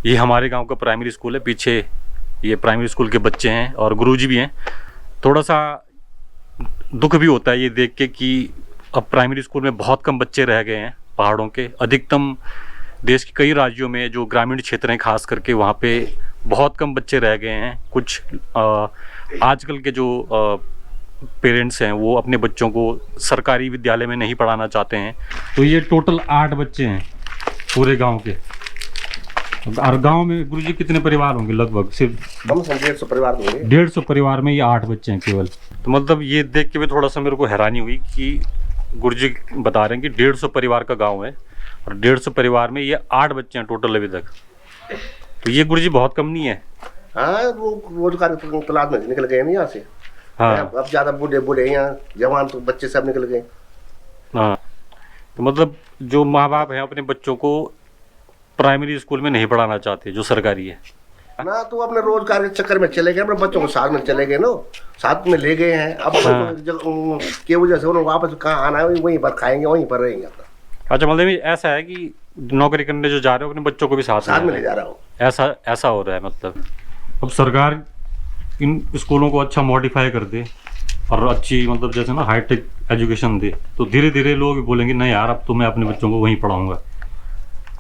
ये हमारे गांव का प्राइमरी स्कूल है। पीछे ये प्राइमरी स्कूल के बच्चे हैं और गुरुजी भी हैं। थोड़ा सा दुख भी होता है ये देख के कि अब प्राइमरी स्कूल में बहुत कम बच्चे रह गए हैं पहाड़ों के। अधिकतम देश के कई राज्यों में जो ग्रामीण क्षेत्र हैं खास करके वहाँ पे बहुत कम बच्चे रह गए हैं। कुछ आजकल के जो पेरेंट्स हैं वो अपने बच्चों को सरकारी विद्यालय में नहीं पढ़ाना चाहते हैं। तो ये टोटल 8 बच्चे हैं पूरे गांव के। और गांव में गुरुजी कितने परिवार होंगे? लगभग सिर्फ कम से 150 परिवार होंगे। 150 परिवार में ये 8 बच्चे हैं केवल। तो मतलब ये देख के भी थोड़ा सा मेरे को हैरानी हुई कि गुरुजी बता रहे हैं कि 150 परिवार का गाँव है और 150 परिवार में ये 8 बच्चे हैं टोटल अभी तक। तो ये गुरुजी बहुत कम नहीं है। हाँ, वो रोजगार तलाश में निकल गए ना यहाँ से। हाँ, अब ज्यादा बूढ़े बूढ़े यहाँ जवान तो बच्चे सब निकल गए। हाँ, तो मतलब जो माँ बाप हैं अपने बच्चों को प्राइमरी स्कूल में नहीं पढ़ाना चाहते जो सरकारी है ना, तो अपने रोजगार के चक्कर में चले गए, अपने बच्चों को साथ में चले गए ना, साथ में ले गए हैं। अब की वजह से उन्होंने वापस कहाँ आना है, वहीं पर खाएंगे, वहीं पर रहेंगे। अच्छा, मतलब ऐसा है कि नौकरी करने जो जा रहे हो अपने बच्चों को भी साथ में ले जा रहा हूँ। ऐसा हो रहा है। मतलब अब सरकार इन स्कूलों को अच्छा मॉडिफाई कर दे और अच्छी मतलब जैसे ना हाईटेक एजुकेशन दे तो धीरे धीरे लोग भी बोलेंगे नहीं यार अब तो मैं अपने बच्चों को वहीं पढ़ाऊंगा।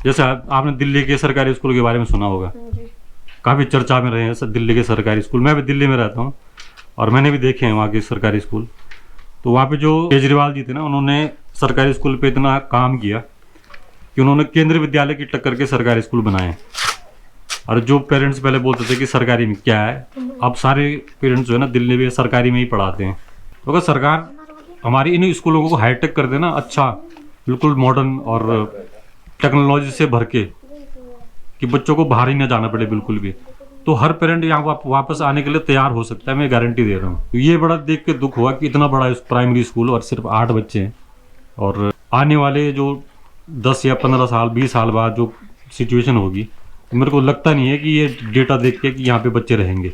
जैसे आपने दिल्ली के सरकारी स्कूल के बारे में सुना होगा, काफ़ी चर्चा में रहे हैं दिल्ली के सरकारी स्कूल। मैं भी दिल्ली में रहता हूँ और मैंने भी देखे हैं वहाँ के सरकारी स्कूल। तो वहाँ पे जो केजरीवाल जी थे ना, उन्होंने सरकारी स्कूल पे इतना काम किया कि उन्होंने केंद्रीय विद्यालय की टक्कर के सरकारी स्कूल बनाए। और जो पेरेंट्स पहले बोलते थे कि सरकारी में क्या है, अब सारे पेरेंट्स जो है ना दिल्ली में सरकारी में ही पढ़ाते हैं। तो अगर सरकार हमारी इन स्कूलों को हाईटेक कर देना, अच्छा बिल्कुल मॉडर्न और टेक्नोलॉजी से भर के कि बच्चों को बाहर ही ना जाना पड़े बिल्कुल भी, तो हर पेरेंट यहाँ वापस आने के लिए तैयार हो सकता है, मैं गारंटी दे रहा हूँ। तो ये बड़ा देख के दुख हुआ कि इतना बड़ा प्राइमरी स्कूल और सिर्फ 8 बच्चे हैं। और आने वाले जो 10 या 15 साल 20 साल बाद जो सिचुएशन होगी, मेरे को लगता नहीं है कि ये डेटा देख के कि यहाँ पे बच्चे रहेंगे।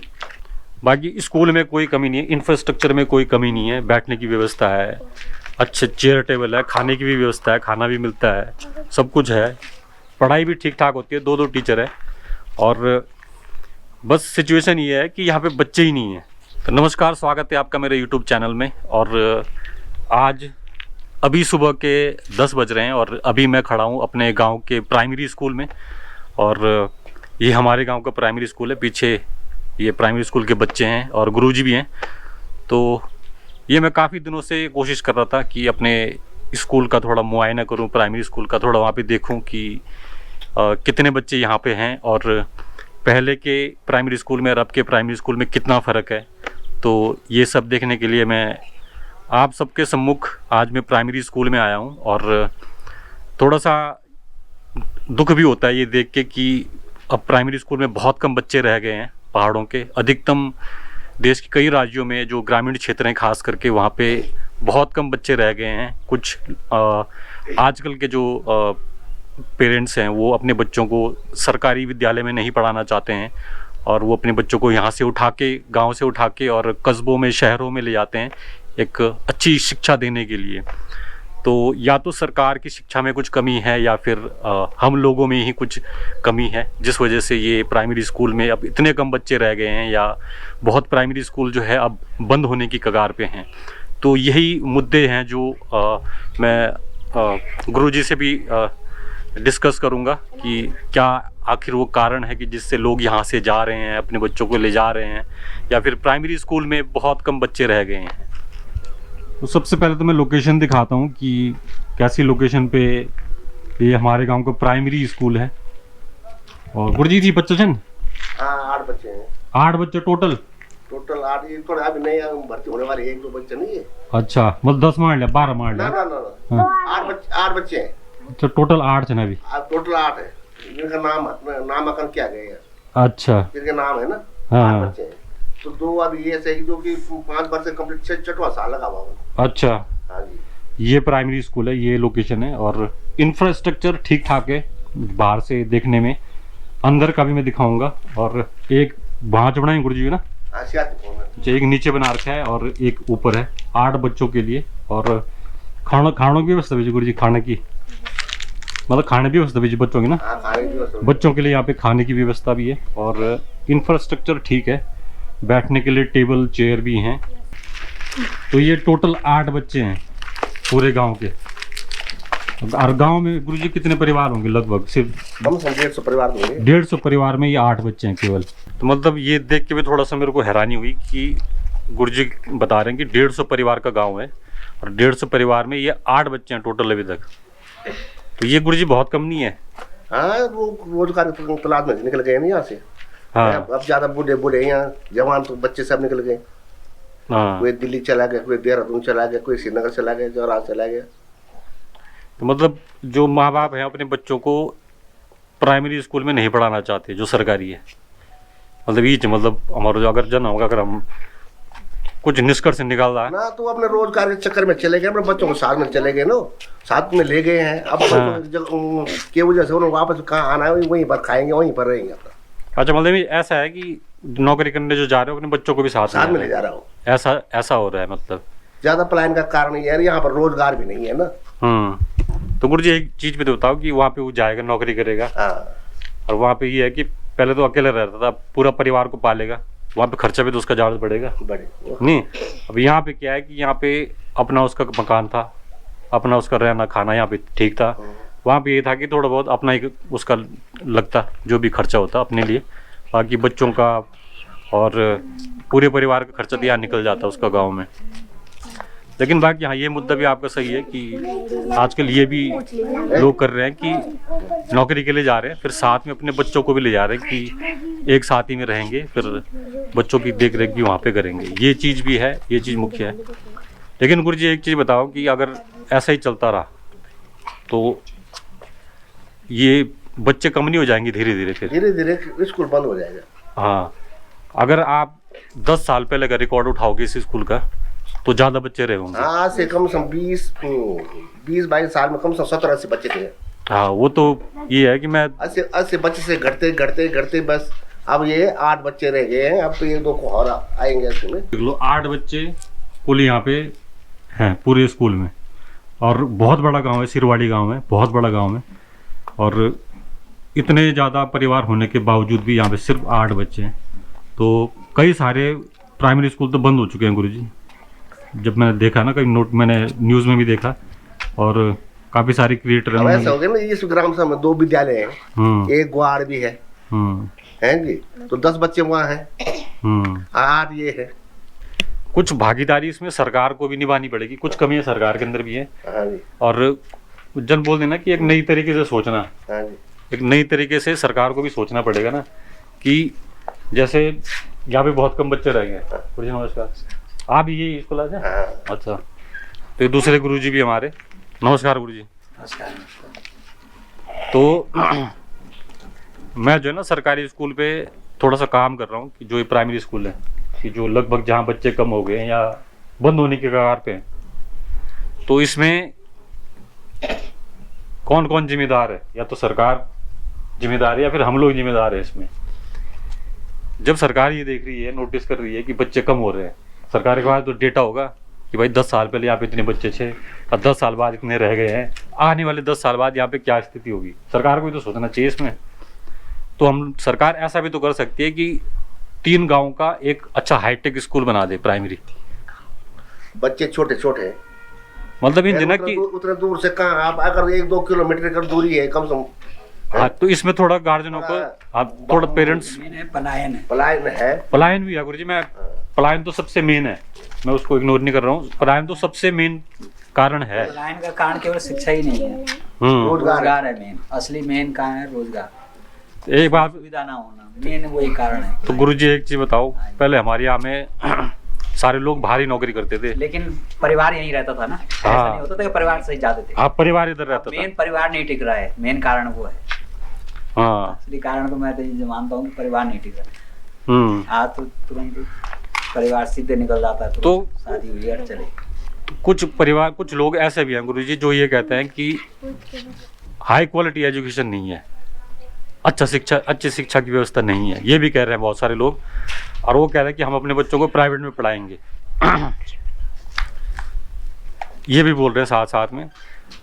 बाकी स्कूल में कोई कमी नहीं है, इंफ्रास्ट्रक्चर में कोई कमी नहीं है, बैठने की व्यवस्था है, अच्छे चेयर टेबल है, खाने की भी व्यवस्था है, खाना भी मिलता है, सब कुछ है। पढ़ाई भी ठीक ठाक होती है, 2 टीचर है। और बस सिचुएशन ये है कि यहाँ पे बच्चे ही नहीं हैं। तो नमस्कार, स्वागत है आपका मेरे यूट्यूब चैनल में। और आज अभी सुबह के 10 बज रहे हैं और अभी मैं खड़ा हूँ अपने गांव के प्राइमरी स्कूल में। और ये हमारे गांव का प्राइमरी स्कूल है। पीछे ये प्राइमरी स्कूल के बच्चे हैं और गुरुजी भी हैं। तो ये मैं काफ़ी दिनों से कोशिश कर रहा था कि अपने स्कूल का थोड़ा मुआयना करूं, प्राइमरी स्कूल का थोड़ा वहाँ पे देखूं कि कितने बच्चे यहाँ पे हैं और पहले के प्राइमरी स्कूल में और अब के प्राइमरी स्कूल में कितना फ़र्क है। तो ये सब देखने के लिए मैं आप सबके सम्मुख आज मैं प्राइमरी स्कूल में आया हूँ। और थोड़ा सा दुख भी होता है ये देख के कि अब प्राइमरी स्कूल में बहुत कम बच्चे रह गए हैं पहाड़ों के। अधिकतम देश के कई राज्यों में जो ग्रामीण क्षेत्र हैं खास करके वहाँ पे बहुत कम बच्चे रह गए हैं। कुछ आजकल के जो पेरेंट्स हैं वो अपने बच्चों को सरकारी विद्यालय में नहीं पढ़ाना चाहते हैं और वो अपने बच्चों को यहाँ से उठा के, गांव से उठा के और कस्बों में, शहरों में ले जाते हैं एक अच्छी शिक्षा देने के लिए। तो या तो सरकार की शिक्षा में कुछ कमी है या फिर हम लोगों में ही कुछ कमी है, जिस वजह से ये प्राइमरी स्कूल में अब इतने कम बच्चे रह गए हैं या बहुत प्राइमरी स्कूल जो है अब बंद होने की कगार पे हैं। तो यही मुद्दे हैं जो मैं गुरुजी से भी डिस्कस करूंगा कि क्या आखिर वो कारण है कि जिससे लोग यहाँ से जा रहे हैं, अपने बच्चों को ले जा रहे हैं, या फिर प्राइमरी स्कूल में बहुत कम बच्चे रह गए हैं। तो सबसे पहले तो मैं लोकेशन दिखाता हूँ कि कैसी लोकेशन पे ये हमारे गांव का प्राइमरी स्कूल है। और गुरुजी जी बच्चे हैं? हाँ, 8 बच्चे हैं। 8 बच्चे टोटल 8। ये तो अभी नहीं भर्ती होने वाले, 1-2 बच्चे नहीं है। अच्छा, मतलब 10 मान लिया, 12 मान लिया। ना, 8 बच्चे हैं। अच्छा, टोटल 8 है ना अभी? टोटल 8 है, जिनका नामांकन किया गया है। अच्छा, जिनके नाम है ना, 8 बच्चे हैं। तो 2 अभी ये से जो कि 5 वर्ष से कंप्लीट 6वां साल लगा हुआ है। अच्छा, हाँ जी। ये प्राइमरी स्कूल है, ये लोकेशन है और इंफ्रास्ट्रक्चर ठीक ठाक है बाहर से देखने में। अंदर का भी मैं दिखाऊंगा। और एक वहाँ जो बनाए गुरुजी ना, अच्छा, एक नीचे बना रखा है और एक ऊपर है 8 बच्चों के लिए। और खानों की व्यवस्था भी गुरुजी, खाने की मतलब खाने की व्यवस्था भी जी बच्चों की ना, हाँ खाने की व्यवस्था। बच्चों के लिए यहाँ पे खाने की व्यवस्था भी है और इंफ्रास्ट्रक्चर ठीक है, बैठने के लिए टेबल चेयर भी हैं। तो ये टोटल 8 बच्चे हैं पूरे गांव के। और गांव में गुरुजी कितने परिवार होंगे लगभग? सिर्फ कम से कम 150 परिवार होंगे। 150 परिवार में ये 8 बच्चे हैं केवल। तो मतलब ये देख के भी थोड़ा सा मेरे को हैरानी हुई कि गुरुजी बता रहे हैं कि 150 परिवार का गांव है और 150 परिवार में ये 8 बच्चे हैं टोटल अभी तक। तो ये गुरुजी बहुत कम नहीं है। हाँ वो रोजगार की तलाश में निकल गए ना यहाँ से। हाँ अब ज्यादा बूढ़े बूढ़े यहाँ, जवान तो बच्चे सब निकल गए। हाँ। कोई दिल्ली चला गया, कोई देहरादून चला गया, कोई श्रीनगर चला गया, जोरात चला गया। तो मतलब जो माँ बाप हैं अपने बच्चों को प्राइमरी स्कूल में नहीं पढ़ाना चाहते जो सरकारी है, मतलब ये मतलब हमारा जो अगर जन होगा, अगर हम कुछ निष्कर्ष निकाल रहा है ना तो अपने रोजगार के चक्कर में चले गए, अपने बच्चों को साथ में चले गए ना, साथ में ले गए हैं। अब बच्चों की वजह से उन्होंने वापस कहाँ आना है, वहीं पर खाएंगे, वहीं पर रहेंगे अपना। अच्छा मतलब ऐसा है कि नौकरी करने जो जा रहे हो अपने बच्चों को भी साथ में ले जा रहा हूँ। ऐसा हो रहा है। मतलब ज्यादा पलायन का कारण ये है, यहाँ पर रोजगार भी नहीं है ना। तो गुरुजी एक चीज भी तो बताओ कि वहाँ पे वो जाएगा नौकरी करेगा, और वहाँ पे ये है कि पहले तो अकेले रहता था, पूरा परिवार को पालेगा, वहाँ पे खर्चा भी तो उसका ज्यादा बढ़ेगा नहीं। अब यहाँ पे क्या है कि यहाँ पे अपना उसका मकान था, अपना उसका रहना खाना यहाँ पे ठीक था। वहाँ पे ये था कि थोड़ा बहुत अपना ही उसका लगता, जो भी खर्चा होता अपने लिए, बाकी बच्चों का और पूरे परिवार का खर्चा तो यहाँ निकल जाता उसका गाँव में। लेकिन बाकी हाँ ये मुद्दा भी आपका सही है कि आजकल ये भी लोग कर रहे हैं कि नौकरी के लिए जा रहे हैं, फिर साथ में अपने बच्चों को भी ले जा रहे हैं कि एक साथ ही में रहेंगे, फिर बच्चों की देख रेख भी वहाँ पे करेंगे। ये चीज़ भी है, ये चीज़ मुख्य है। लेकिन गुरुजी एक चीज़ बताओ कि अगर ऐसा ही चलता रहा तो ये बच्चे कम नहीं हो जाएंगे धीरे धीरे? फिर धीरे धीरे स्कूल बंद हो जाएगा। हाँ, अगर आप 10 साल पहले का रिकॉर्ड उठाओगे इस स्कूल का तो ज्यादा बच्चे रहे होंगे। आज से कम से कम 20-22 साल में कम से कम 70-80 बच्चे थे। हाँ वो तो ये है कि मैं 80 बच्चे से घटते बस अब ये 8 बच्चे रह गए हैं। अब तो 1-2 को और आएंगे इसमें। देख लो 8 बच्चे कुल यहाँ पे हैं पूरे स्कूल में, और बहुत बड़ा गांव है, सिरवाड़ी गांव है, बहुत बड़ा गांव है। और इतने ज़्यादा परिवार होने के बावजूद भी यहाँ पे सिर्फ 8 बच्चे हैं। तो कई सारे प्राइमरी स्कूल तो बंद हो चुके हैं गुरुजी, जब मैंने देखा ना, कई नोट मैंने न्यूज़ में भी देखा, और काफ़ी सारे क्रिएटर हैं। ऐसा हो गया ना, इस ग्राम सभा में 2 विद्यालय हैं, एक ग्वाड़ भी है जी, तो 10 बच्चे वहाँ हैं, 8 ये है। कुछ भागीदारी इसमें सरकार को भी निभानी पड़ेगी, कुछ कमियां सरकार के अंदर भी है। और जन बोल देना कि एक नई तरीके से सोचना, एक नई तरीके से सरकार को भी सोचना पड़ेगा ना, कि जैसे यहाँ पे बहुत कम बच्चे रह गए। गुरुजी नमस्कार, आप ये स्कूल आज? अच्छा, तो दूसरे गुरुजी भी हमारे। नमस्कार गुरुजी। नमस्कार। तो मैं जो है ना सरकारी स्कूल पे थोड़ा सा काम कर रहा हूँ कि जो ये प्राइमरी स्कूल है, कि जो लगभग जहाँ बच्चे कम हो गए हैं या बंद होने के कगार पे हैं, तो इसमें कौन कौन जिम्मेदार है? या तो सरकार जिम्मेदार है या फिर हम लोग जिम्मेदार है इसमें। जब सरकार ये देख रही है, नोटिस कर रही है कि बच्चे कम हो रहे हैं, सरकार के पास तो डेटा होगा कि भाई 10 साल पहले यहाँ पे इतने बच्चे थे और 10 साल बाद इतने रह गए हैं, आने वाले 10 साल बाद यहाँ पे क्या स्थिति होगी, सरकार को भी तो सोचना चाहिए इसमें। तो हम सरकार ऐसा भी तो कर सकती है कि 3 गाँव का एक अच्छा हाईटेक स्कूल बना दे प्राइमरी। बच्चे छोटे छोटे मतलब इन दिनों की उतने दूर से कहाँ, आप अगर 1-2 किलोमीटर की दूरी है कम से कम। हाँ, तो इसमें थोड़ा गार्जियनों को, आप थोड़ा पेरेंट्स, पलायन भी है गुरुजी। मैं पलायन तो सबसे मेन है, मैं उसको इग्नोर नहीं कर रहा हूँ, पलायन तो सबसे मेन कारण है। पलायन का कारण केवल शिक्षा ही नहीं है, रोजगार है मेन, असली मेन कारण है रोजगार। एक बात, सुविधा ना होना मेन वही कारण है। तो गुरुजी एक चीज बताओ, पहले हमारे यहाँ में सारे लोग बाहर ही नौकरी करते थे, लेकिन परिवार यहीं रहता था ना। ऐसा नहीं होता था कि परिवार सही जाते थे। हाँ, परिवार इधर रहता था। मेन परिवार नहीं टिक रहा है, मेन कारण वो है। हाँ, असली कारण तो मैं तो मानता हूँ कि परिवार नहीं टिक रहा। आज तो तुरंत परिवार सीधे निकल जाता है, तो शादी हुई और चले। कुछ परिवार, कुछ लोग ऐसे भी हैं गुरुजी जो ये कहते हैं कि हाई क्वालिटी एजुकेशन नहीं है, अच्छी शिक्षा की व्यवस्था नहीं है, ये भी कह रहे हैं बहुत सारे लोग। और वो कह रहे हैं कि हम अपने बच्चों को प्राइवेट में पढ़ाएंगे, ये भी बोल रहे हैं साथ साथ में।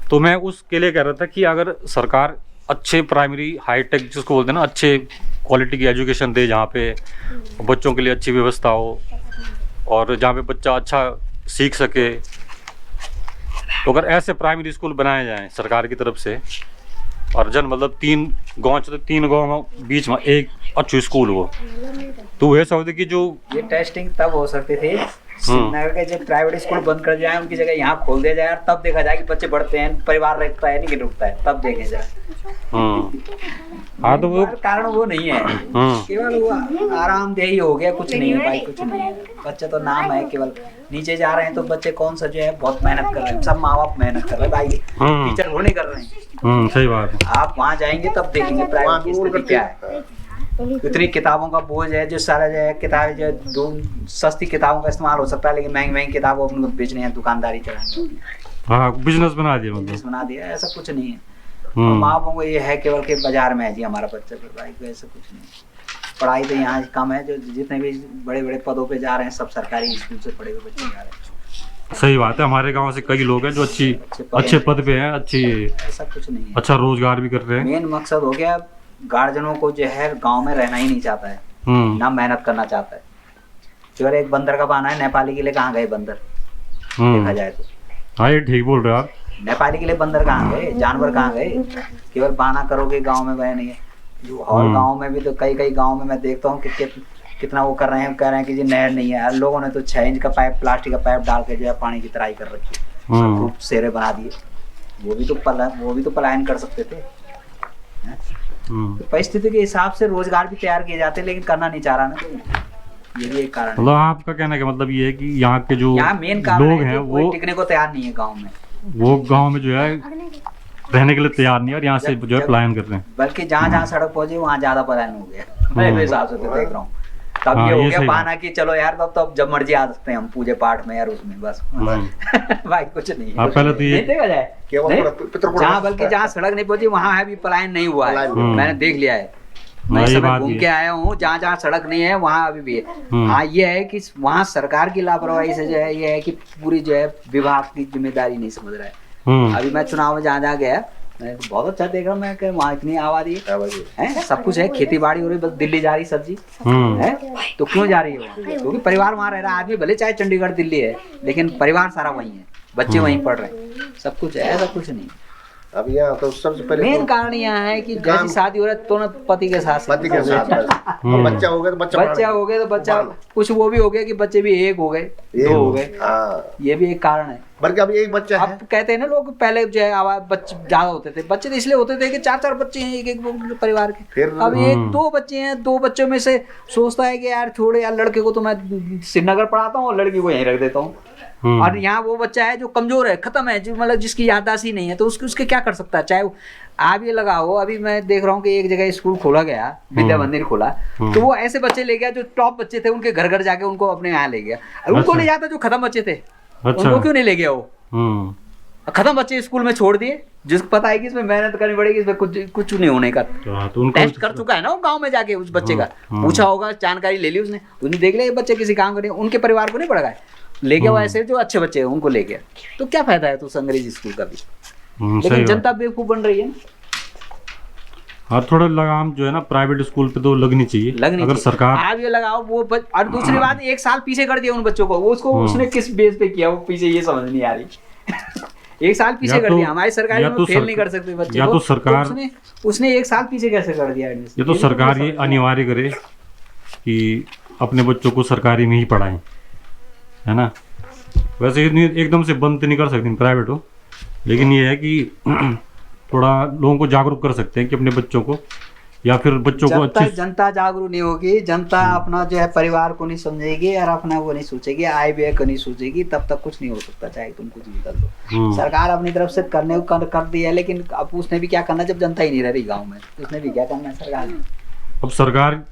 तो मैं उसके लिए कह रहा था कि अगर सरकार अच्छे प्राइमरी हाईटेक जिसको बोलते हैं ना, अच्छे क्वालिटी की एजुकेशन दे, जहाँ पे बच्चों के लिए अच्छी व्यवस्था हो और जहाँ पे बच्चा अच्छा सीख सके, तो अगर ऐसे प्राइमरी स्कूल बनाए जाएं सरकार की तरफ से, और जन मतलब 3 गाँव चलते 3 गाँव बीच में एक अच्छी स्कूल हो, तो ऐसा होता कि जो ये टेस्टिंग तब हो सकती थी श्रीनगर के जो प्राइवेट स्कूल बंद कर जाए उनकी जगह यहाँ खोल दिया जाए, तब देखा जाए कि बच्चे बढ़ते हैं, परिवार रुकता है नहीं कि रुकता है, तब देखें जाए। हाँ तो वो कारण वो नहीं है, केवल वो आरामदेही हो गया, कुछ नहीं है भाई, कुछ नहीं है। बच्चे तो नाम है, केवल नीचे जा रहे हैं तो बच्चे कौन सा जो है बहुत मेहनत कर रहे हैं, सब माँ बाप मेहनत कर रहे हैं भाई, टीचर वो नहीं कर रहे हैं। सही बात है। आप वहाँ जाएंगे तब देखेंगे प्राइवेट की स्थिति क्या है। इतनी किताबों का बोझ है, जो सारा जो है किताबें जो है सस्ती किताबों का इस्तेमाल हो सकता है, लेकिन महंगी महंगी किताबों अपने को बेचनी है, दुकानदारी चलानी है। हाँ, बिजनेस बना दिया, बिजनेस बना दिया, ऐसा कुछ नहीं है। मतलब माँ बापों को ये है केवल के बाजार में है जी हमारा बच्चा, फिर भाई को ऐसा कुछ नहीं। पढ़ाई तो यहाँ कम है, जो जितने भी बड़े बड़े पदों पे जा रहे हैं सब सरकारी स्कूल से पढ़े हुए बच्चे जा रहे हैं। सही बात है। हमारे गांव से कई लोग हैं जो अच्छे पद पे हैं, ऐसा कुछ नहीं है, अच्छा रोजगार भी कर रहे हैं। मेन मकसद हो गया गार्जियनों को जो है गांव में रहना ही नहीं चाहता है, ना मेहनत करना चाहता है। केवल एक बंदर का बहाना है, नेपाली के लिए कहाँ गए बंदर, देखा जाए तो। हाँ, ये ठीक बोल रहे हो आप। नेपाली के लिए बंदर कहाँ गए, जानवर कहाँ गए, केवल बहाना करोगे गांव में वह नहीं है। और गांव में भी तो कई गांव में मैं देखता हूँ कि कितना वो कर रहे हैं, कह रहे हैं कि जी नहर नहीं है, लोगों ने तो 6 इंच का पाइप, प्लास्टिक का पाइप डाल के जो है पानी की तराई कर रखी है, खूब सेरे बना दिए। वो भी तो पलायन कर सकते थे। तो परिस्थिति के हिसाब से रोजगार भी तैयार किए जाते हैं, लेकिन करना नहीं चाह रहा ना, तो ये भी एक कारण है। मतलब आपका कहने का मतलब ये है कि यहाँ के जो मेन कारण लोग है हैं वो टिकने को तैयार नहीं है गाँव में, वो गांव में जो है रहने के लिए तैयार नहीं है और यहाँ से जो है पलायन कर रहे हैं। बल्कि जहाँ सड़क पहुंचे वहाँ ज्यादा पलायन हो गया, मैं इस हिसाब से तो देख रहा हूँ। तब ये हो गया बहाना कि चलो यार तब जब मर्जी आ सकते हैं हम पूजे पाठ में यार, उसमें बस भाई कुछ नहीं है। पहले तो ये देखा जाए जहाँ बल्कि जहाँ सड़क नहीं पहुंची वहाँ अभी पलायन नहीं हुआ है, मैंने देख लिया है। मैं समय घूम के आया हूँ, जहाँ जहाँ सड़क नहीं है वहाँ अभी भी है। हाँ, ये है कि वहाँ सरकार की लापरवाही से जो है ये है कि पूरी जो है विभाग की जिम्मेदारी नहीं समझ रहा है। अभी मैं चुनाव में जहाँ गया मैं बहुत अच्छा देख रहा हूँ, मैं वहाँ इतनी आबादी है, सब कुछ है, खेती बाड़ी हो रही, बस दिल्ली जा रही सब्जी है, तो क्यों जा रही है? क्योंकि परिवार वहाँ रह रहा है। आदमी भले चाहे चंडीगढ़ दिल्ली है, लेकिन परिवार सारा वहीं है, बच्चे वहीं पढ़ रहे हैं, सब कुछ है, ऐसा कुछ नहीं। अब यहाँ तो सबसे पहले मेन कारण यहाँ है कि जैसी शादी हो रहा है तो ना पति के साथ बच्चा हो गया तो बच्चा कुछ वो भी हो गया कि बच्चे भी 1 हो गए, 2 हो गए, ये भी एक कारण है। बल्कि अभी एक बच्चा है। अब कहते हैं ना लोग, पहले जो है बच्चे ज्यादा होते थे, बच्चे तो इसलिए होते थे कि 4-4 बच्चे हैं एक परिवार के। अब 1-2 बच्चे हैं, 2 बच्चों में से सोचता है कि यार थोड़े यार लड़के को तो मैं श्रीनगर पढ़ाता हूँ और लड़की को यहीं रख देता हूँ। और यहाँ वो बच्चा है जो कमजोर है, खत्म है, जो मतलब जिसकी याददाश्त ही नहीं है, तो उसके क्या कर सकता है। चाहे आप ये लगाओ, अभी मैं देख रहा हूँ कि एक जगह स्कूल खोला गया, विद्या मंदिर खोला, तो वो ऐसे बच्चे ले गया जो टॉप बच्चे थे, उनके घर घर जाके उनको अपने यहाँ ले गया। उनको ले जाता जो खत्म बच्चे थे, उनको क्यों नहीं ले गया वो? खत्म बच्चे स्कूल में छोड़ दिए, जिसको पता है कि इसमें मेहनत करनी पड़ेगी, इसमें कुछ नहीं होने का। तो टेस्ट कर चुका है ना वो गांव में जाके, उस बच्चे का पूछा होगा, जानकारी ले ली उसने देख लिया बच्चे किसी काम करे, उनके परिवार को नहीं पढ़ा है, ले गया वो ऐसे जो अच्छे बच्चे हैं उनको ले गया। तो क्या फायदा है तो अंग्रेजी स्कूल का भी? लेकिन जनता बेवकूफ बन रही है। और थोड़ा लगाम जो है ना प्राइवेट स्कूल पे तो लगनी चाहिए, अगर सरकार आप ये लगाओ वो और दूसरी बात 1 साल पीछे कर दिया उन बच्चों को, वो उसको उसने किस बेस पे किया वो पीछे, ये समझ नहीं आ रही। 1 साल पीछे कर दिया, हमारी सरकार में फेल नहीं कर सकती बच्चे, या तो सरकार उसने 1 साल पीछे कैसे कर दिया? ये तो सरकार ये अनिवार्य करे कि अपने बच्चों को सरकारी में ही पढ़ाएं, है ना। वैसे एकदम से बंद नहीं कर सकते प्राइवेट हो, लेकिन ये है कि थोड़ा लोगों को जागरूक कर सकते हैं कि अपने बच्चों को, या फिर बच्चों को अच्छी। जनता जागरूक नहीं होगी, जनता अपना जो है परिवार को नहीं समझेगी और अपना वो नहीं सोचेगी, आय व्यय को नहीं सोचेगी, तब तक कुछ नहीं हो सकता, चाहे तुम कुछ भी कर लो। सरकार अपनी तरफ से करने को कर दी है, लेकिन अब उसने भी क्या करना जब जनता ही नहीं रह रही गाँव में, उसने भी क्या करना है सरकार ने। अब सरकार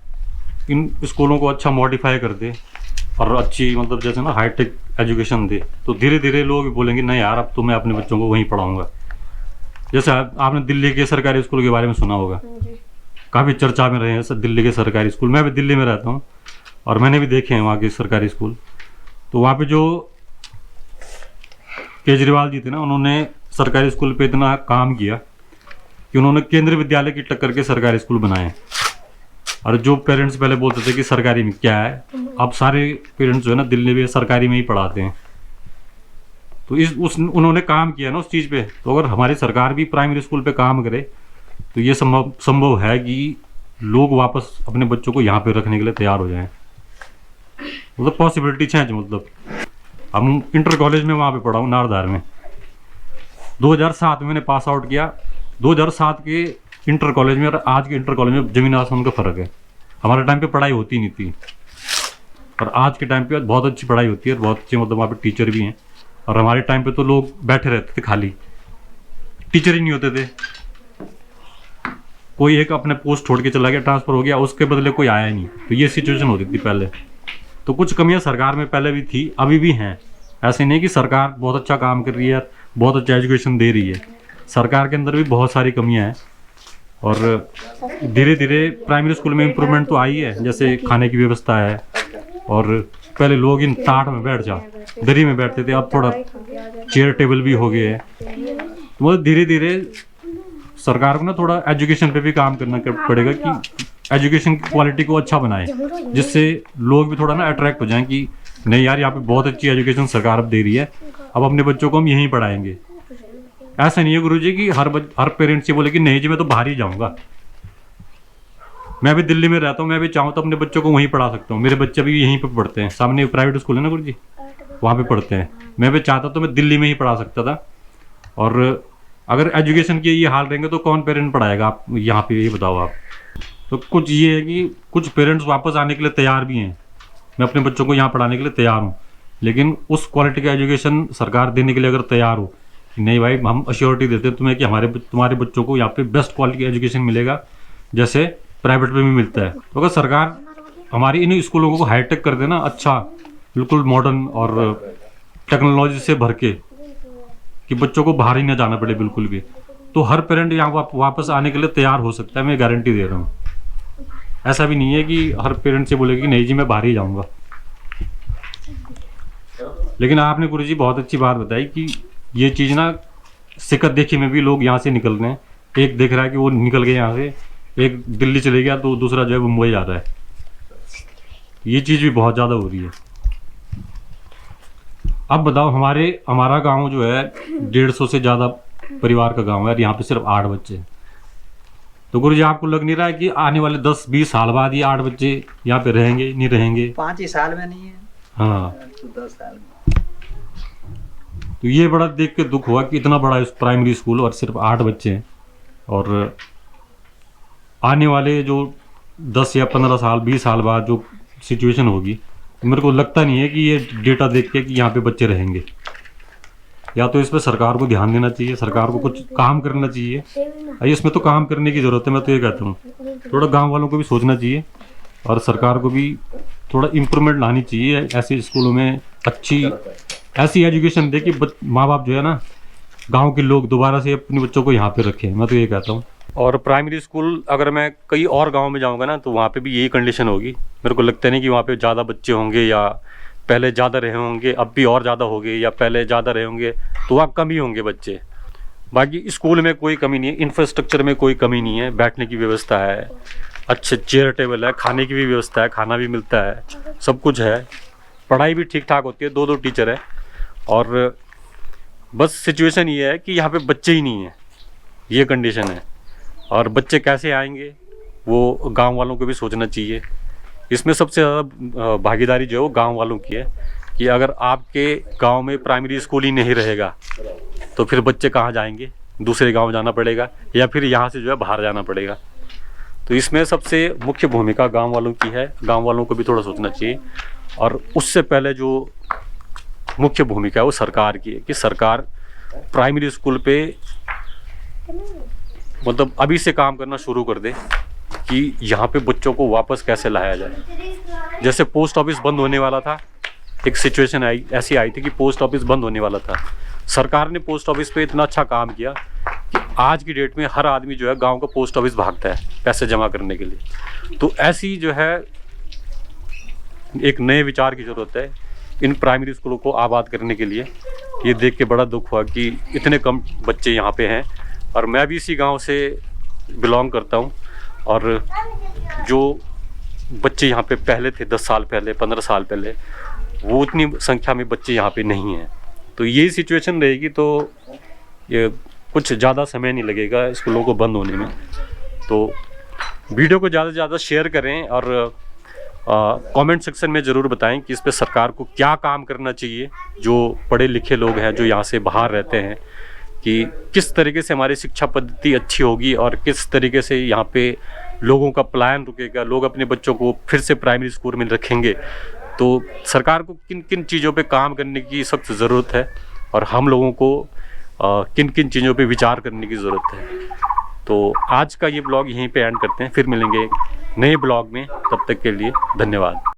इन स्कूलों को अच्छा मॉडिफाई कर दे और अच्छी मतलब जैसे ना हाईटेक एजुकेशन दे, तो धीरे धीरे लोग बोलेंगे नहीं यार अब तो मैं अपने बच्चों को वहीं पढ़ाऊंगा। जैसे आपने दिल्ली के सरकारी स्कूल के बारे में सुना होगा, काफ़ी चर्चा में रहे हैं दिल्ली के सरकारी स्कूल। मैं भी दिल्ली में रहता हूँ और मैंने भी देखे हैं वहाँ के सरकारी स्कूल। तो वहाँ पे जो केजरीवाल जी थे ना, उन्होंने सरकारी स्कूल पे इतना काम किया कि उन्होंने केंद्रीय विद्यालय की टक्कर के सरकारी स्कूल बनाए। और जो पेरेंट्स पहले बोलते थे कि सरकारी में क्या है, अब सारे पेरेंट्स जो है ना दिल्ली में सरकारी में ही पढ़ाते हैं। तो उन्होंने काम किया ना उस चीज़ पे। तो अगर हमारी सरकार भी प्राइमरी स्कूल पे काम करे तो ये संभव है कि लोग वापस अपने बच्चों को यहाँ पे रखने के लिए तैयार हो जाएं। मतलब पॉसिबिलिटी है। मतलब हम इंटर कॉलेज में वहाँ पे पढ़ा हूँ नारदार में। 2007 में मैंने पास आउट किया। 2007 के इंटर कॉलेज में और आज के इंटर कॉलेज में जमीन आसमान का फ़र्क है। हमारे टाइम पे पढ़ाई होती नहीं थी और आज के टाइम पे बहुत अच्छी पढ़ाई होती है, बहुत अच्छे मतलब वहाँ पे टीचर भी हैं। और हमारे टाइम पे तो लोग बैठे रहते थे, खाली टीचर ही नहीं होते थे। कोई एक अपने पोस्ट छोड़ के चला गया, ट्रांसफ़र हो गया, उसके बदले कोई आया ही नहीं। तो ये सिचुएशन होती थी पहले। तो कुछ कमियां सरकार में पहले भी थी, अभी भी हैं। ऐसे नहीं कि सरकार बहुत अच्छा काम कर रही है, बहुत अच्छा एजुकेशन दे रही है। सरकार के अंदर भी बहुत सारी कमियां हैं और धीरे धीरे प्राइमरी स्कूल में इम्प्रूवमेंट तो आई है। जैसे खाने की व्यवस्था है, और पहले लोग इन टाट में बैठ जा दरी में बैठते थे, अब थोड़ा चेयर टेबल भी हो गए हैं। तो मतलब धीरे धीरे सरकार को ना थोड़ा एजुकेशन पे भी काम करना पड़ेगा कि एजुकेशन की क्वालिटी को अच्छा बनाए, जिससे लोग भी थोड़ा ना अट्रैक्ट हो जाएं कि नहीं यार यहाँ पे बहुत अच्छी एजुकेशन सरकार अब दे रही है, अब अपने बच्चों को हम यहीं पढ़ाएंगे। ऐसा नहीं है गुरुजी कि हर पेरेंट्स ये बोले कि नहीं जी मैं तो बाहर ही जाऊँगा। मैं भी दिल्ली में रहता हूँ, मैं भी चाहूँ तो अपने बच्चों को वहीं पढ़ा सकता हूँ। मेरे बच्चे भी यहीं पे पढ़ते हैं, सामने प्राइवेट स्कूल है ना गुरुजी, वहाँ पे पढ़ते हैं। मैं भी चाहता तो मैं दिल्ली में ही पढ़ा सकता था। और अगर एजुकेशन के ये हाल रहेंगे तो कौन पेरेंट पढ़ाएगा आप यहाँ पे, ये बताओ आप। तो कुछ ये है कि कुछ पेरेंट्स वापस आने के लिए तैयार भी हैं, मैं अपने बच्चों को यहाँ पढ़ाने के लिए तैयार हूँ। लेकिन उस क्वालिटी का एजुकेशन सरकार देने के लिए अगर तैयार हो कि नहीं भाई हम अश्योरिटी देते हैं तुम्हें कि तुम्हारे बच्चों को यहाँ पे बेस्ट क्वालिटी का एजुकेशन मिलेगा जैसे प्राइवेट में भी मिलता है। तो अगर सरकार हमारी इन स्कूलों को हाईटेक कर देना, अच्छा बिल्कुल मॉडर्न और टेक्नोलॉजी से भर के, कि बच्चों को बाहर ही ना जाना पड़े बिल्कुल भी, तो हर पेरेंट यहाँ वापस आने के लिए तैयार हो सकता है। मैं गारंटी दे रहा हूँ। ऐसा भी नहीं है कि हर पेरेंट से बोलेगी नहीं जी मैं बाहर ही जाऊँगा। लेकिन आपने गुरुजी बहुत अच्छी बात बताई कि ये चीज़ ना सिक्कत देखी में भी लोग यहाँ से निकल रहे हैं। एक देख रहा है कि वो निकल गए यहाँ से, एक दिल्ली चले गया तो दूसरा जो है मुंबई जा रहा है। ये चीज़ भी बहुत ज़्यादा हो रही है। अब बताओ हमारा गांव जो है 150 से ज़्यादा परिवार का गांव है, यहाँ पे सिर्फ 8 बच्चे। तो गुरुजी आपको लग नहीं रहा है कि आने वाले 10-20 साल बाद ये 8 बच्चे यहाँ पे रहेंगे, नहीं रहेंगे? 5 ही साल में नहीं है, हाँ तो 10 साल में। तो ये बड़ा देख के दुख हुआ कि इतना बड़ा प्राइमरी स्कूल और सिर्फ 8 बच्चे हैं। और आने वाले जो 10 या 15 साल 20 साल बाद जो सिचुएशन होगी, मेरे को लगता नहीं है कि ये डेटा देख के कि यहाँ पे बच्चे रहेंगे। या तो इस पर सरकार को ध्यान देना चाहिए, सरकार को कुछ काम करना चाहिए। इसमें तो काम करने की ज़रूरत है, मैं तो ये कहता हूँ। थोड़ा गांव वालों को भी सोचना चाहिए और सरकार को भी थोड़ा इम्प्रूवमेंट लानी चाहिए। ऐसे स्कूलों में अच्छी ऐसी एजुकेशन दे कि माँ बाप जो है ना, गाँव के लोग दोबारा से अपने बच्चों को यहाँ पे रखें, मैं तो ये कहता हूँ। और प्राइमरी स्कूल अगर मैं कई और गांव में जाऊंगा ना तो वहाँ पे भी यही कंडीशन होगी। मेरे को लगता नहीं कि वहाँ पे ज़्यादा बच्चे होंगे या पहले ज़्यादा रहे होंगे, अब भी और ज़्यादा हो गए, या पहले ज़्यादा रहे होंगे तो वहाँ कम ही होंगे बच्चे। बाकी स्कूल में कोई कमी नहीं है, इंफ्रास्ट्रक्चर में कोई कमी नहीं है, बैठने की व्यवस्था है, अच्छे चेयर टेबल है, खाने की भी व्यवस्था है, खाना भी मिलता है, सब कुछ है। पढ़ाई भी ठीक ठाक होती है, 2 टीचर है। और बस सिचुएशन ये है कि यहाँ पे बच्चे ही नहीं है, ये कंडीशन है। और बच्चे कैसे आएंगे वो गांव वालों को भी सोचना चाहिए। इसमें सबसे ज़्यादा भागीदारी जो है वो गांव वालों की है कि अगर आपके गांव में प्राइमरी स्कूल ही नहीं रहेगा तो फिर बच्चे कहाँ जाएंगे, दूसरे गांव जाना पड़ेगा या फिर यहाँ से जो है बाहर जाना पड़ेगा। तो इसमें सबसे मुख्य भूमिका गांव वालों की है, गांव वालों को भी थोड़ा सोचना चाहिए। और उससे पहले जो मुख्य भूमिका है वो सरकार की है कि सरकार प्राइमरी स्कूल पे मतलब अभी से काम करना शुरू कर दे कि यहाँ पे बच्चों को वापस कैसे लाया जाए। जैसे पोस्ट ऑफिस बंद होने वाला था, एक सिचुएशन ऐसी आई थी कि पोस्ट ऑफिस बंद होने वाला था। सरकार ने पोस्ट ऑफिस पे इतना अच्छा काम किया कि आज की डेट में हर आदमी जो है गांव का पोस्ट ऑफिस भागता है पैसे जमा करने के लिए। तो ऐसी जो है एक नए विचार की ज़रूरत है इन प्राइमरी स्कूलों को आबाद करने के लिए। ये देख के बड़ा दुख हुआ कि इतने कम बच्चे यहाँ पे हैं। और मैं भी इसी गांव से बिलोंग करता हूँ, और जो बच्चे यहाँ पे पहले थे 10 साल पहले, 15 साल पहले, वो उतनी संख्या में बच्चे यहाँ पे नहीं हैं। तो यही सिचुएशन रहेगी तो ये कुछ ज़्यादा समय नहीं लगेगा स्कूलों को बंद होने में। तो वीडियो को ज़्यादा से ज़्यादा शेयर करें और कमेंट सेक्शन में ज़रूर बताएं कि इस पे सरकार को क्या काम करना चाहिए। जो पढ़े लिखे लोग हैं, जो यहाँ से बाहर रहते हैं, कि किस तरीके से हमारी शिक्षा पद्धति अच्छी होगी और किस तरीके से यहाँ पे लोगों का पलायन रुकेगा, लोग अपने बच्चों को फिर से प्राइमरी स्कूल में रखेंगे। तो सरकार को किन किन चीज़ों पे काम करने की सख्त ज़रूरत है और हम लोगों को किन किन चीज़ों पे विचार करने की ज़रूरत है। तो आज का ये ब्लॉग यहीं पे एंड करते हैं, फिर मिलेंगे नए ब्लॉग में। तब तक के लिए धन्यवाद।